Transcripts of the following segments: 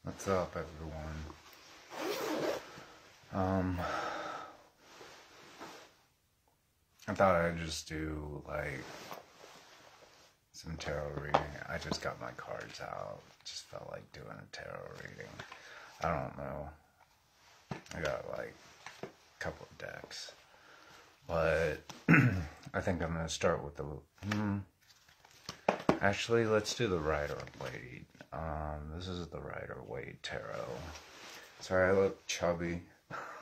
What's up, everyone? Um, I thought I'd just do like some tarot reading. I just got my cards out. Just felt like doing a tarot reading. I don't know. I got like a couple of decks, but I think I'm gonna start with the. Actually, let's do the Rider-Waite. This is the Rider-Waite tarot. Sorry, I look chubby.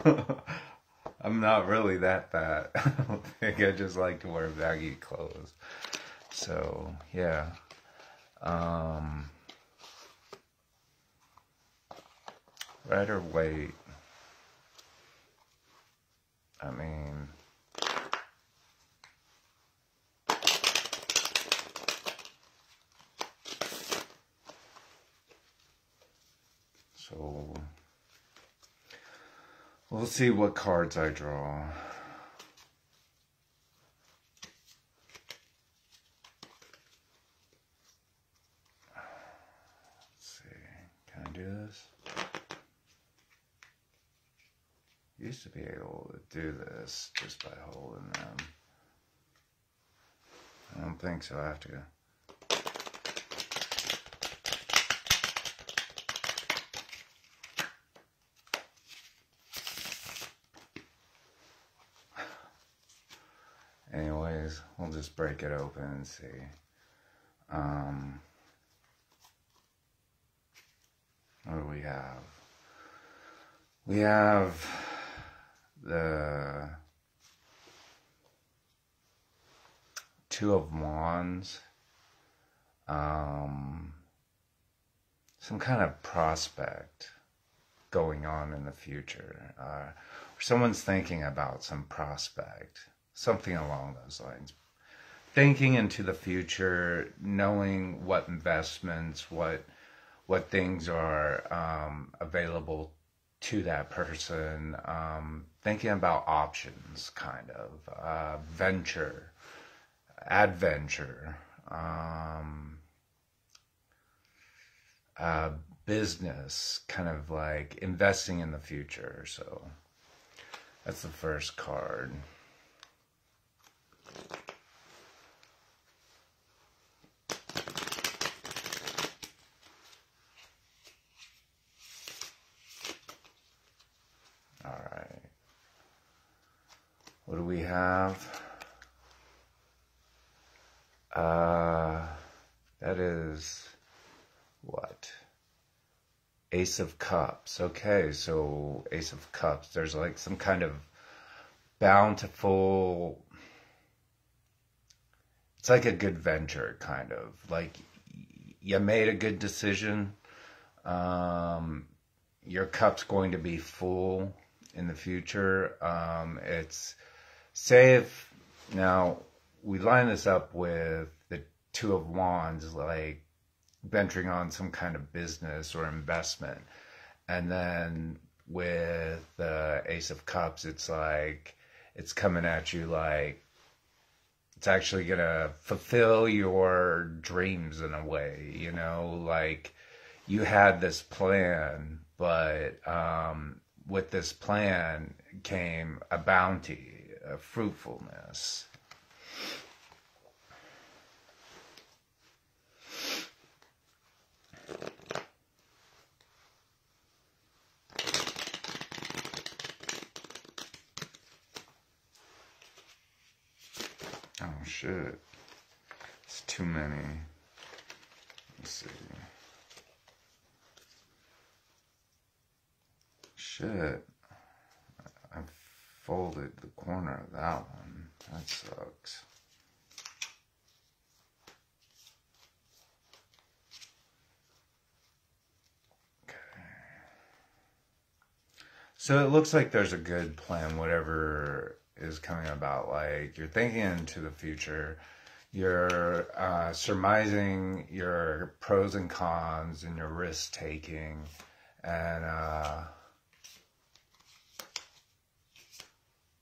I'm not really that fat. I don't think I just like to wear baggy clothes. So, yeah. Rider-Waite. I mean, so we'll see what cards I draw. Let's see. Can I do this? Used to be able to do this just by holding them. I don't think so. I have to go. Anyways, we'll just break it open and see. What do we have? We have the Two of Wands. Some kind of prospect going on in the future. Or someone's thinking about some prospect. Something along those lines. Thinking into the future, knowing what investments, what things are available to that person, thinking about options, kind of, venture, adventure, business, kind of like investing in the future. So that's the first card. All right. What do we have? That is what? Ace of Cups. Okay, so Ace of Cups. There's like some kind of bountiful. It's like a good venture, kind of. Like you made a good decision. Your cup's going to be full in the future. It's safe. Now, we line this up with the Two of Wands, like venturing on some kind of business or investment. And then with the Ace of Cups, it's like, it's coming at you like, it's actually going to fulfill your dreams in a way, you know, like you had this plan, but with this plan came a bounty, a fruitfulness. Oh shit, it's too many. Let's see. Shit, I folded the corner of that one. That sucks. Okay. So it looks like there's a good plan, whatever is coming about. Like you're thinking into the future, you're surmising your pros and cons and your risk taking, and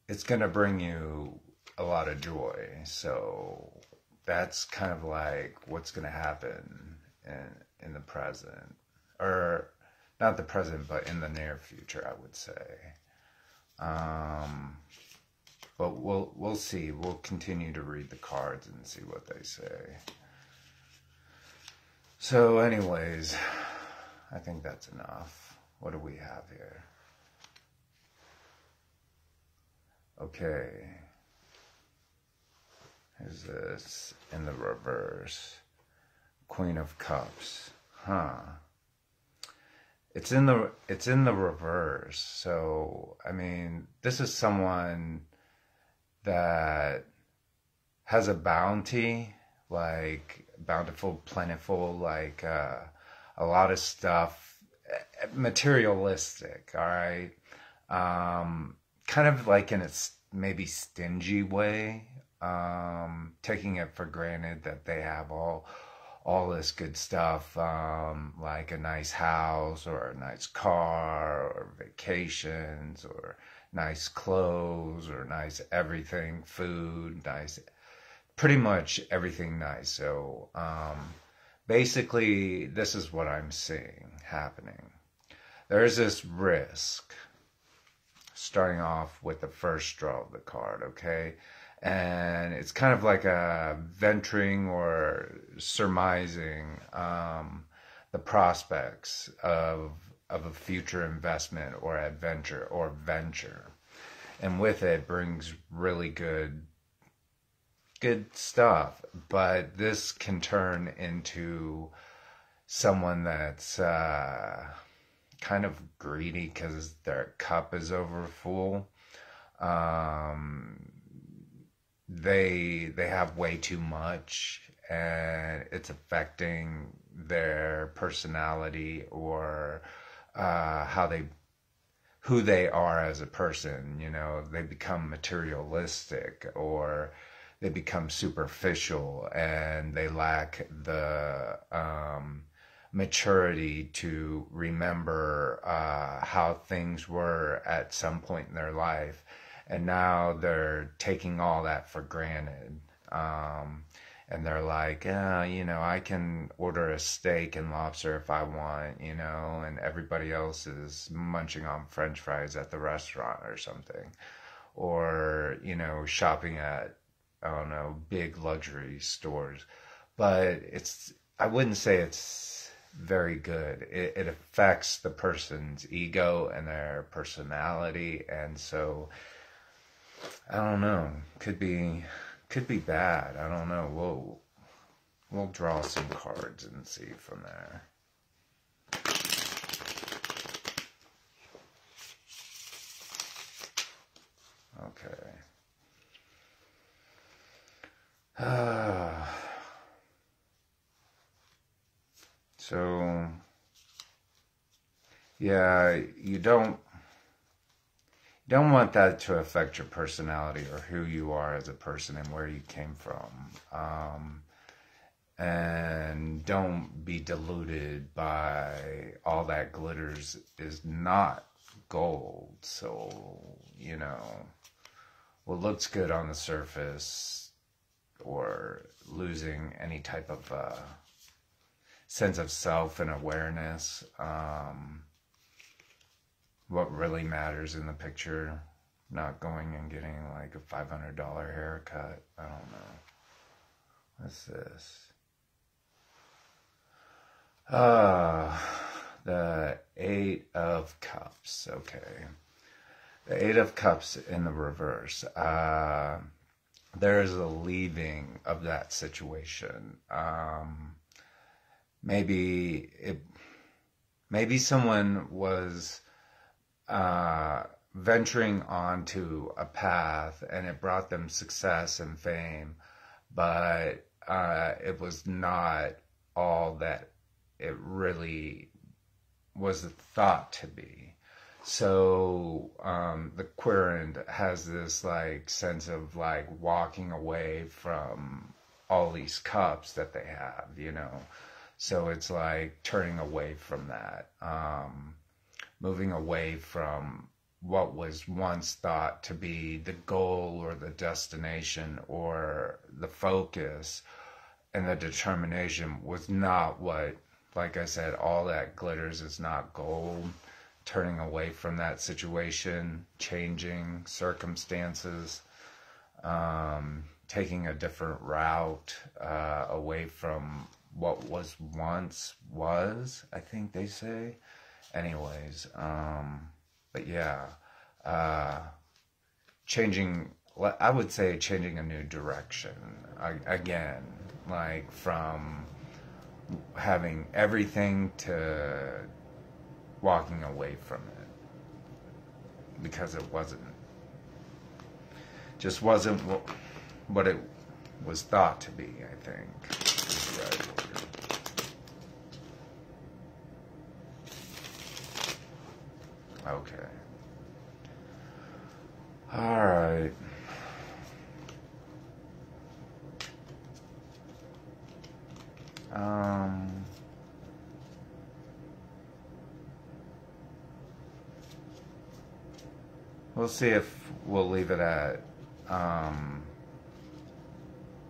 it's going to bring you a lot of joy. So that's kind of like what's going to happen in the present, or not the present, but in the near future, I would say. But we'll see. We'll continue to read the cards and see what they say. So anyways, I think that's enough. What do we have here? Okay. Here's this in the reverse. Queen of Cups. Huh. It's in the reverse. So, I mean, this is someone that has a bounty, like bountiful, plentiful, like a lot of stuff, materialistic, all right? Kind of like in a maybe stingy way, taking it for granted that they have all this good stuff, like a nice house or a nice car or vacations or nice clothes or nice everything, food, nice, pretty much everything nice. So basically, this is what I'm seeing happening. There's this risk, starting off with the first draw of the card, okay? And it's kind of like a venturing or surmising the prospects of a future investment or adventure or venture. And with it brings really good stuff. But this can turn into someone that's kind of greedy because their cup is over full. They have way too much, and it's affecting their personality or who they are as a person. You know, they become materialistic or they become superficial, and they lack the maturity to remember how things were at some point in their life. And now they're taking all that for granted. And they're like, you know, I can order a steak and lobster if I want, you know, and everybody else is munching on French fries at the restaurant or something. Or, you know, shopping at, I don't know, big luxury stores. But I wouldn't say it's very good. It affects the person's ego and their personality. And so, I don't know. Could be bad. I don't know. We'll draw some cards and see from there. Okay. So, yeah, you don't want that to affect your personality or who you are as a person and where you came from. And don't be deluded by all that glitters is not gold. So, you know, what looks good on the surface or losing any type of sense of self and awareness, what really matters in the picture, not going and getting like a $500 haircut. I don't know. What's this? The Eight of Cups. Okay. The Eight of Cups in the reverse. There is a leaving of that situation. Maybe someone was venturing onto a path and it brought them success and fame, but it was not all that it really was thought to be. So the querent has this like sense of like walking away from all these cups that they have, you know. So it's like turning away from that, moving away from what was once thought to be the goal or the destination or the focus, and the determination was not what like I said, all that glitters is not gold. Turning away from that situation, changing circumstances, taking a different route away from what was once was, I think they say. Anyways, but yeah, changing, I would say changing a new direction. Again, like from having everything to walking away from it because it just wasn't what it was thought to be, I think. Okay. All right. We'll see if we'll leave it at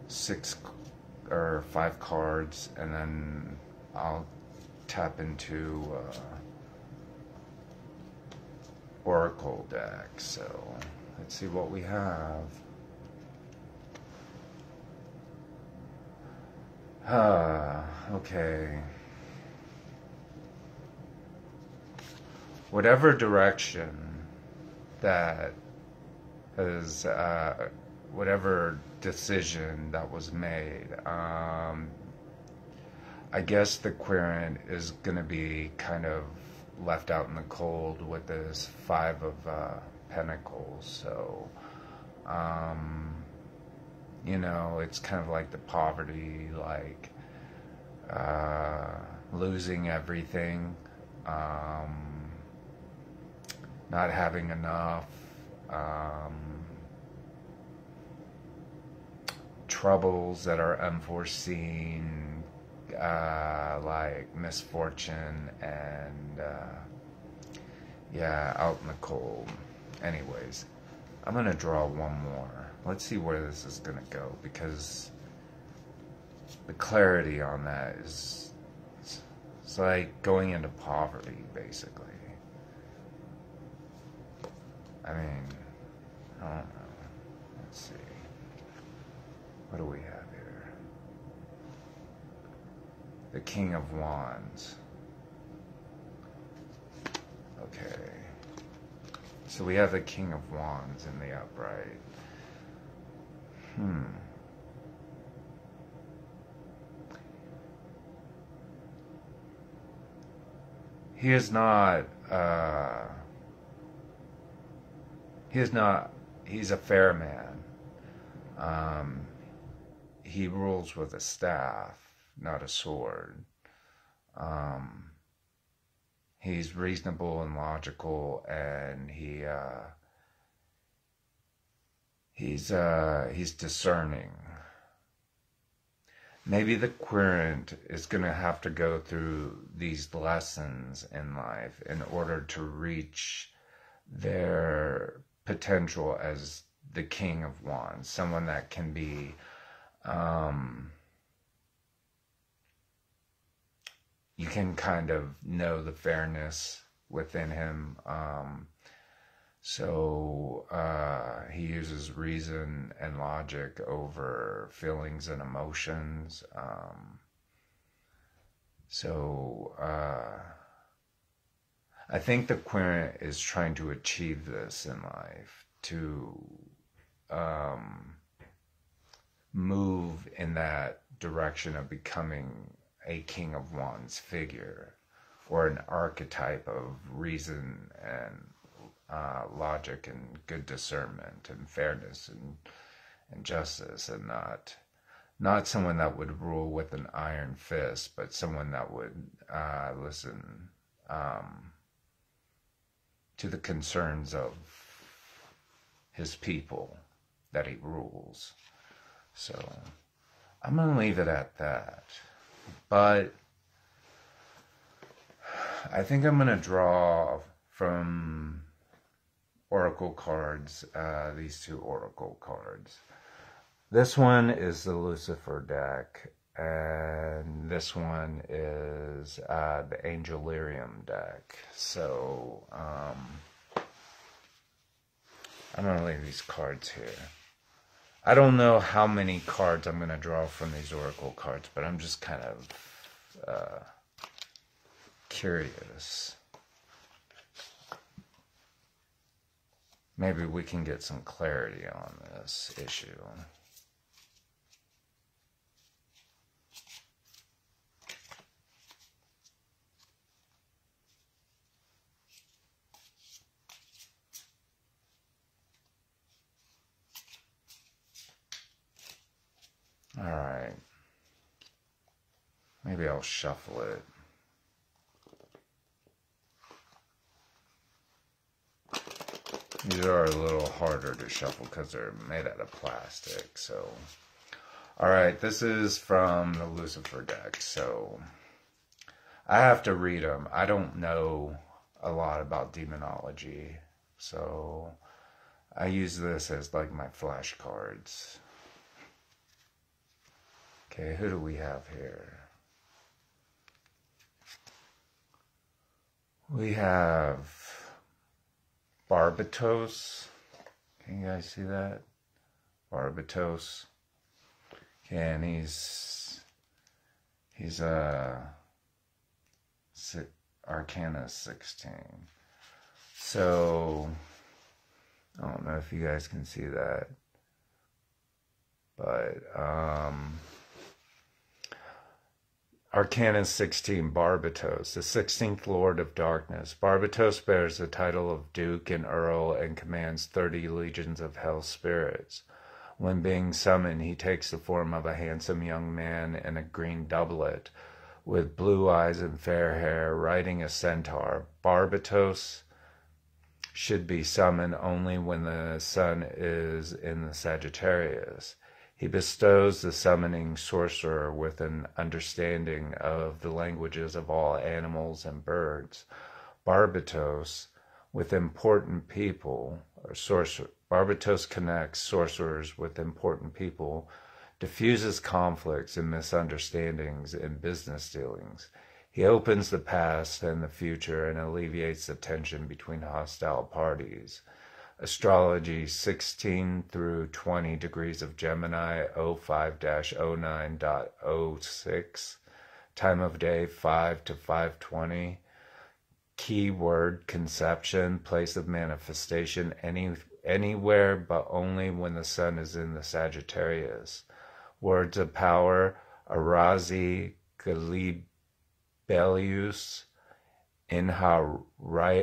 6 or 5 cards, and then I'll tap into Oracle deck. So let's see what we have. Okay. Whatever direction that is, whatever decision that was made, I guess the querent is going to be kind of left out in the cold with this 5 of Pentacles. So, you know, it's kind of like the poverty, like losing everything, not having enough, troubles that are unforeseen, like misfortune, and yeah, out in the cold. Anyways, I'm gonna draw one more. Let's see where this is gonna go, because the clarity on that is, it's like going into poverty, basically. I mean, I don't know. Let's see. What do we have here? The King of Wands. Okay. So we have the King of Wands in the upright. He is not, he's a fair man. He rules with a staff, not a sword. He's reasonable and logical, and he's discerning. Maybe the querent is going to have to go through these lessons in life in order to reach their potential as the King of Wands, someone that can be you can kind of know the fairness within him. So he uses reason and logic over feelings and emotions. I think the querent is trying to achieve this in life, to move in that direction of becoming a King of Wands figure, or an archetype of reason and logic and good discernment and fairness and justice, and not someone that would rule with an iron fist, but someone that would listen to the concerns of his people that he rules. So I'm going to leave it at that. But I think I'm going to draw from Oracle cards, these 2 Oracle cards. This one is the Lucifer deck, and this one is the Angelarium deck. So I'm going to leave these cards here. I don't know how many cards I'm going to draw from these oracle cards, but I'm just kind of curious. Maybe we can get some clarity on this issue. All right. Maybe I'll shuffle it. These are a little harder to shuffle because they're made out of plastic. So, all right, this is from the Lucifer deck. So, I have to read them. I don't know a lot about demonology. So, I use this as like my flashcards. Okay, who do we have here? We have Barbatos. Can you guys see that? Barbatos. Okay, and he's Arcana 16. So I don't know if you guys can see that, but Arcana 16, Barbatos, the 16th Lord of Darkness. Barbatos bears the title of Duke and Earl and commands 30 legions of hell spirits. When being summoned, he takes the form of a handsome young man in a green doublet, with blue eyes and fair hair, riding a centaur. Barbatos should be summoned only when the sun is in the Sagittarius. He bestows the summoning sorcerer with an understanding of the languages of all animals and birds. Barbatos with important people, Barbatos connects sorcerers with important people, diffuses conflicts and misunderstandings in business dealings. He opens the past and the future and alleviates the tension between hostile parties. Astrology 16 through 20 degrees of Gemini 05-09.06. Time of day 5 to 5:20. Keyword conception, place of manifestation anywhere but only when the sun is in the Sagittarius. Words of power, Arazi Galibelius Inharego.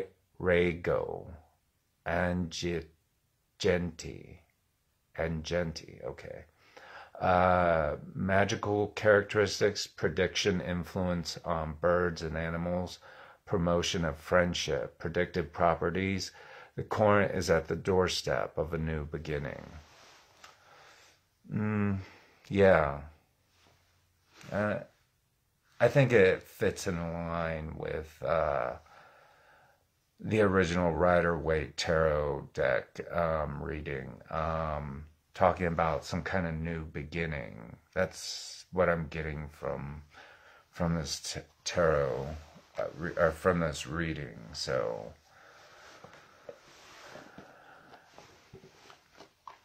Angenti, okay. Magical characteristics, prediction, influence on birds and animals, promotion of friendship, predictive properties. The Court is at the doorstep of a new beginning. Yeah. I think it fits in line with the original Rider-Waite Tarot deck reading, talking about some kind of new beginning. That's what I'm getting from this tarot, or from this reading. So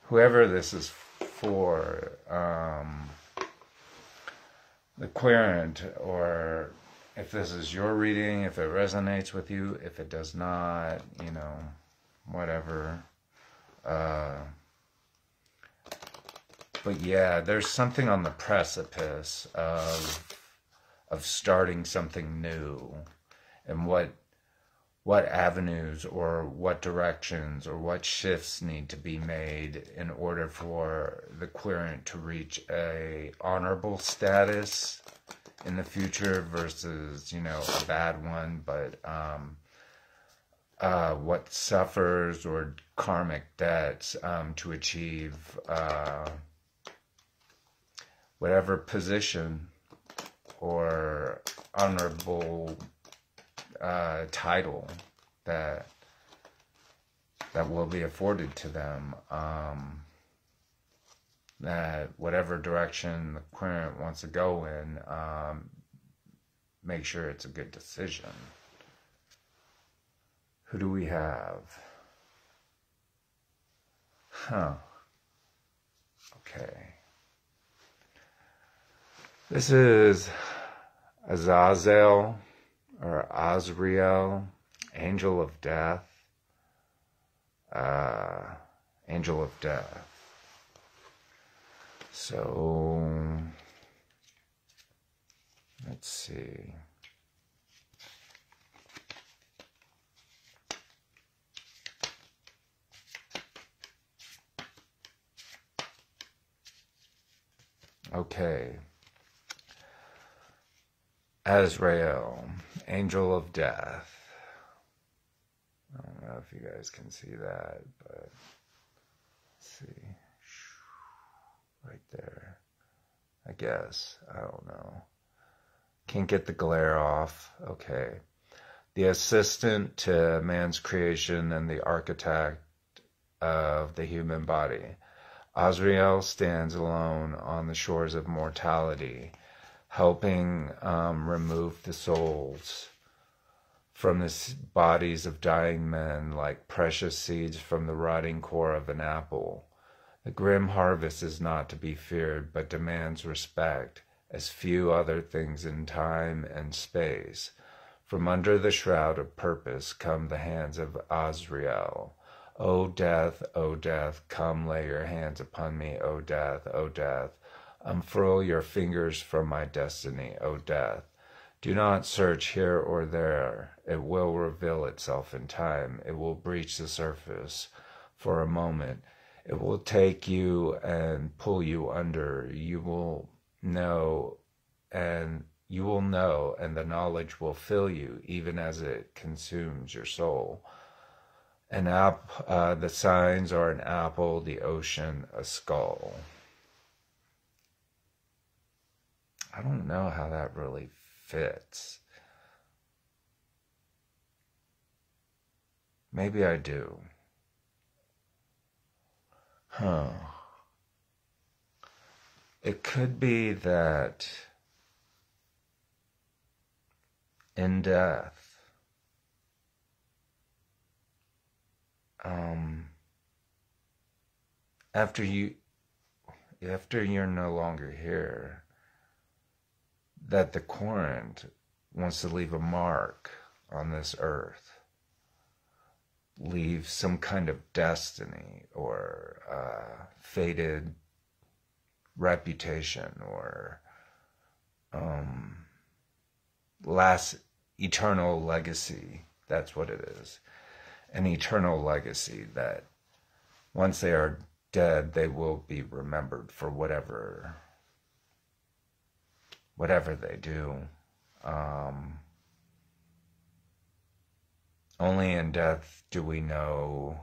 whoever this is for, the querent, or if this is your reading, if it resonates with you, if it does not, whatever. But yeah, there's something on the precipice of starting something new, and what avenues or what directions or what shifts need to be made in order for the querent to reach a honorable status in the future versus, a bad one, but what suffers or karmic debts to achieve whatever position or honorable title that will be afforded to them. that whatever direction the querent wants to go in, make sure it's a good decision. Who do we have? Okay. This is Azazel or Azrael, Angel of Death. Angel of Death. So, let's see. Okay. Azrael, Angel of Death. I don't know if you guys can see that, but let's see. Right there. I guess. I don't know. Can't get the glare off. Okay. The assistant to man's creation and the architect of the human body. Azrael stands alone on the shores of mortality, helping remove the souls from the bodies of dying men like precious seeds from the rotting core of an apple. The grim harvest is not to be feared, but demands respect, as few other things in time and space. From under the shroud of purpose come the hands of Azrael. O death, come lay your hands upon me, O death, unfurl your fingers from my destiny, O death. Do not search here or there. It will reveal itself in time. It will breach the surface for a moment. It will take you and pull you under. You will know, and the knowledge will fill you, even as it consumes your soul. The signs are an apple, the ocean, a skull. I don't know how that really fits. Maybe I do. It could be that in death, after you're no longer here, that the querent wants to leave a mark on this earth, leave some kind of destiny or fated reputation or last eternal legacy. That's what it is. An eternal legacy that once they are dead, they will be remembered for whatever they do. Only in death do we know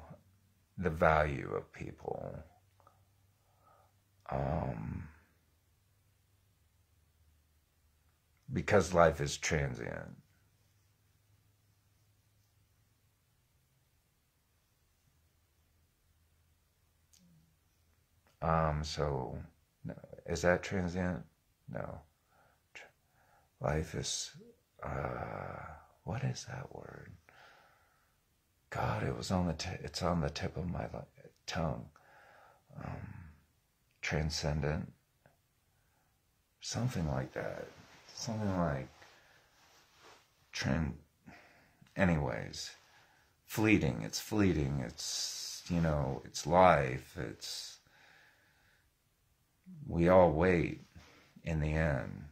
the value of people. Because life is transient. So, no, is that transient? No. Life is, what is that word? God, it's on the tip of my tongue. Transcendent. Something like that. Something like, anyways, fleeting. It's fleeting. It's, it's life. We all wait in the end.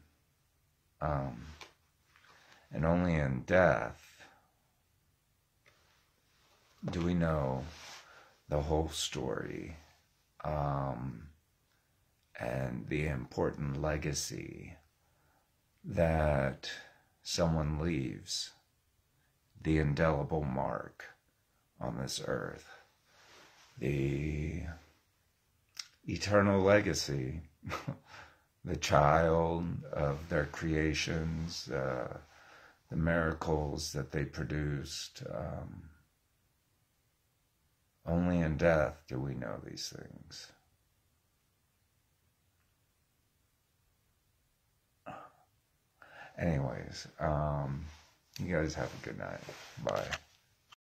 And only in death do we know the whole story, and the important legacy that someone leaves, the indelible mark on this earth, the eternal legacy, the child of their creations, the miracles that they produced. Only in death do we know these things. Anyways, you guys have a good night. Bye.